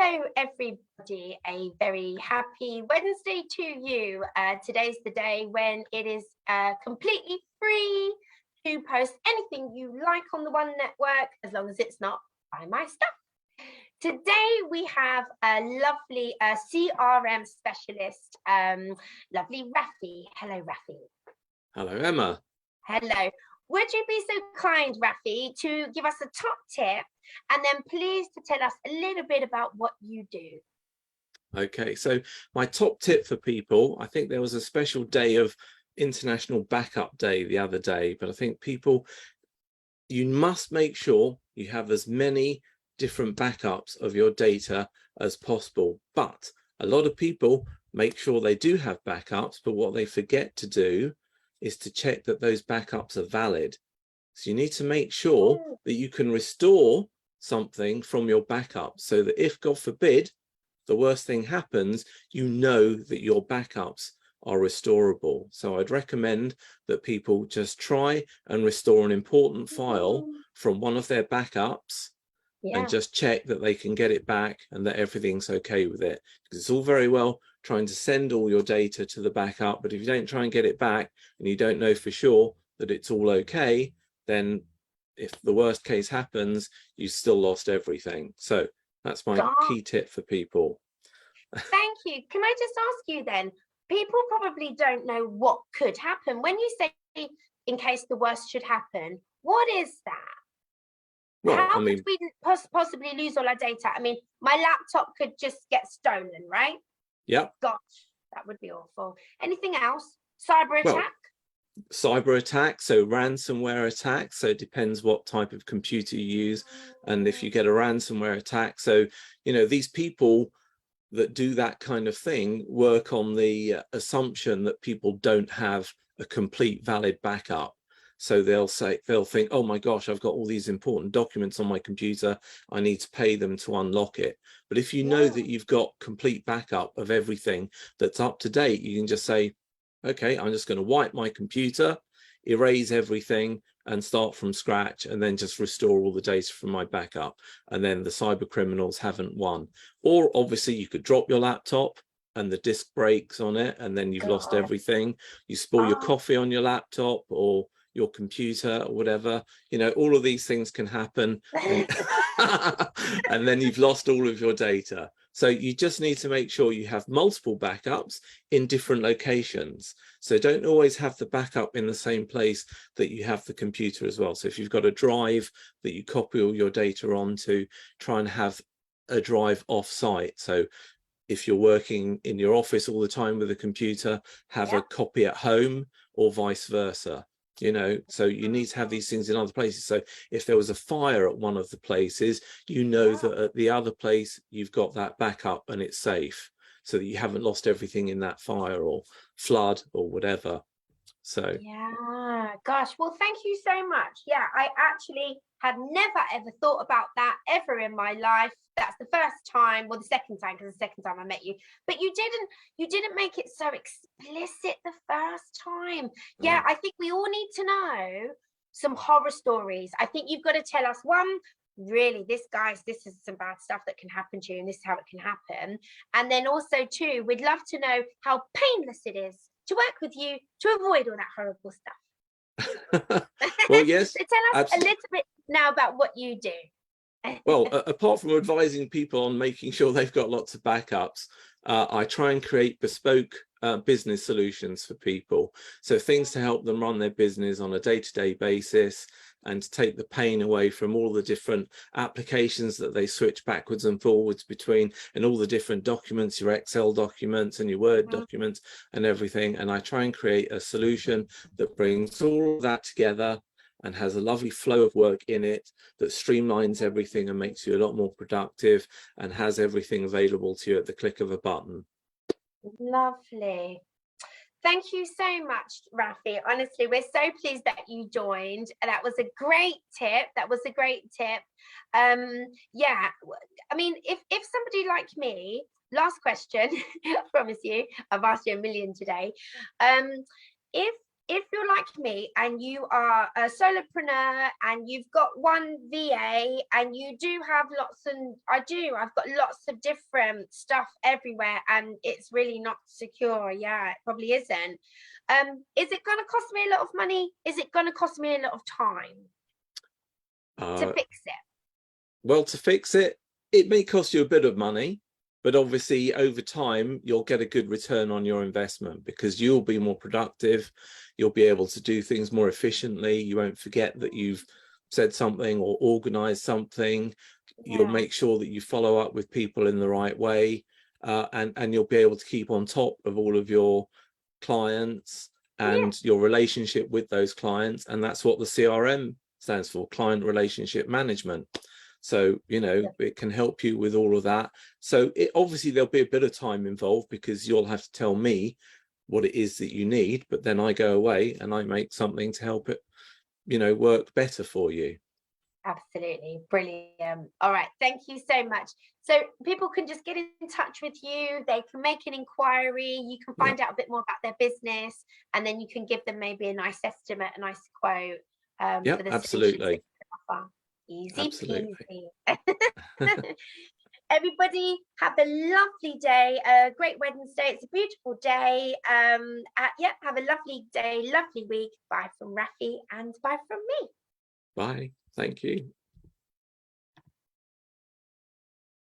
Hello, everybody. A very happy Wednesday to you. Today's the day when it is completely free to post anything you like on the One Network, as long as it's not Buy My Stuff. Today we have a lovely CRM specialist, lovely Rafi. Hello, Rafi. Hello, Emma. Hello. Would you be so kind, Rafi, to give us a top tip and then please to tell us a little bit about what you do? Okay, so my top tip for people, I think there was a special day of International Backup Day the other day, but I think people, you must make sure you have as many different backups of your data as possible. But a lot of people make sure they do have backups, but what they forget to do is to check that those backups are valid. So you need to make sure that you can restore something from your backup so that if, God forbid, the worst thing happens, you know that your backups are restorable. So I'd recommend that people just try and restore an important file from one of their backups and just check that they can get it back and that everything's okay with it. Because it's all very well trying to send all your data to the backup, but if you don't try and get it back and you don't know for sure that it's all okay, then if the worst case happens, you still lost everything. So that's my key tip for people. Thank you. Can I just ask you then, people probably don't know what could happen. When you say in case the worst should happen, what is that? Well, how could we possibly lose all our data? I mean, my laptop could just get stolen, right? Yeah. Gosh, that would be awful. Anything else? Cyber attack? Cyber attack, so ransomware attack, so it depends what type of computer you use. And if you get a ransomware attack, so you know, these people that do that kind of thing work on the assumption that people don't have a complete valid backup. So they'll think, oh my gosh, I've got all these important documents on my computer, I need to pay them to unlock it. But if you know that you've got complete backup of everything that's up to date, you can just say, okay, I'm just going to wipe my computer, erase everything and start from scratch, and then just restore all the data from my backup. And then the cyber criminals haven't won. Or obviously you could drop your laptop and the disk breaks on it, and then you've lost everything. You spill your coffee on your laptop or your computer or whatever, you know, all of these things can happen. And then you've lost all of your data. So you just need to make sure you have multiple backups in different locations. So don't always have the backup in the same place that you have the computer as well. So if you've got a drive that you copy all your data onto, try and have a drive off-site. So if you're working in your office all the time with a computer, have a copy at home or vice versa. You know, so you need to have these things in other places. So if there was a fire at one of the places, you know that at the other place you've got that backup and it's safe, so that you haven't lost everything in that fire or flood or whatever. So yeah, gosh, well, thank you so much. Yeah, I actually had never ever thought about that ever in my life. That's the first time, well, the second time, because the second time I met you, but you didn't make it so explicit the first time. Yeah, I think we all need to know some horror stories. I think you've got to tell us one, really, this is some bad stuff that can happen to you and this is how it can happen. And then also two, we'd love to know how painless it is to work with you to avoid all that horrible stuff. Well, yes. So tell us a little bit now about what you do. Well, apart from advising people on making sure they've got lots of backups, I try and create bespoke business solutions for people. So things to help them run their business on a day-to-day basis and to take the pain away from all the different applications that they switch backwards and forwards between, and all the different documents, your Excel documents and your Word documents and everything. And I try and create a solution that brings all of that together and has a lovely flow of work in it that streamlines everything and makes you a lot more productive and has everything available to you at the click of a button. Lovely. Thank you so much, Rafi. Honestly, we're so pleased that you joined. That was a great tip. Yeah, I mean, if somebody like me, last question, I promise you, I've asked you a million today. If if you're like me and you are a solopreneur and you've got one VA and you do have I've got lots of different stuff everywhere and it's really not secure. Yeah, it probably isn't. Is it going to cost me a lot of money? Is it going to cost me a lot of time to fix it? Well, to fix it, it may cost you a bit of money, but obviously over time, you'll get a good return on your investment because you'll be more productive. You'll be able to do things more efficiently. You won't forget that you've said something or organized something. Yeah. You'll make sure that you follow up with people in the right way, and you'll be able to keep on top of all of your clients and your relationship with those clients. And that's what the CRM stands for, client relationship management. So, you know, it can help you with all of that. So obviously there'll be a bit of time involved because you'll have to tell me what it is that you need, but then I go away and I make something to help it, you know, work better for you. Absolutely. Brilliant. All right. Thank you so much. So people can just get in touch with you. They can make an inquiry. You can find out a bit more about their business, and then you can give them maybe a nice estimate, a nice quote for the absolutely. offer. Easy Absolutely. peasy. Everybody have a lovely day, a great Wednesday. It's a beautiful day. Have a lovely day, lovely week. Bye from Rafi and bye from me. Bye. Thank you.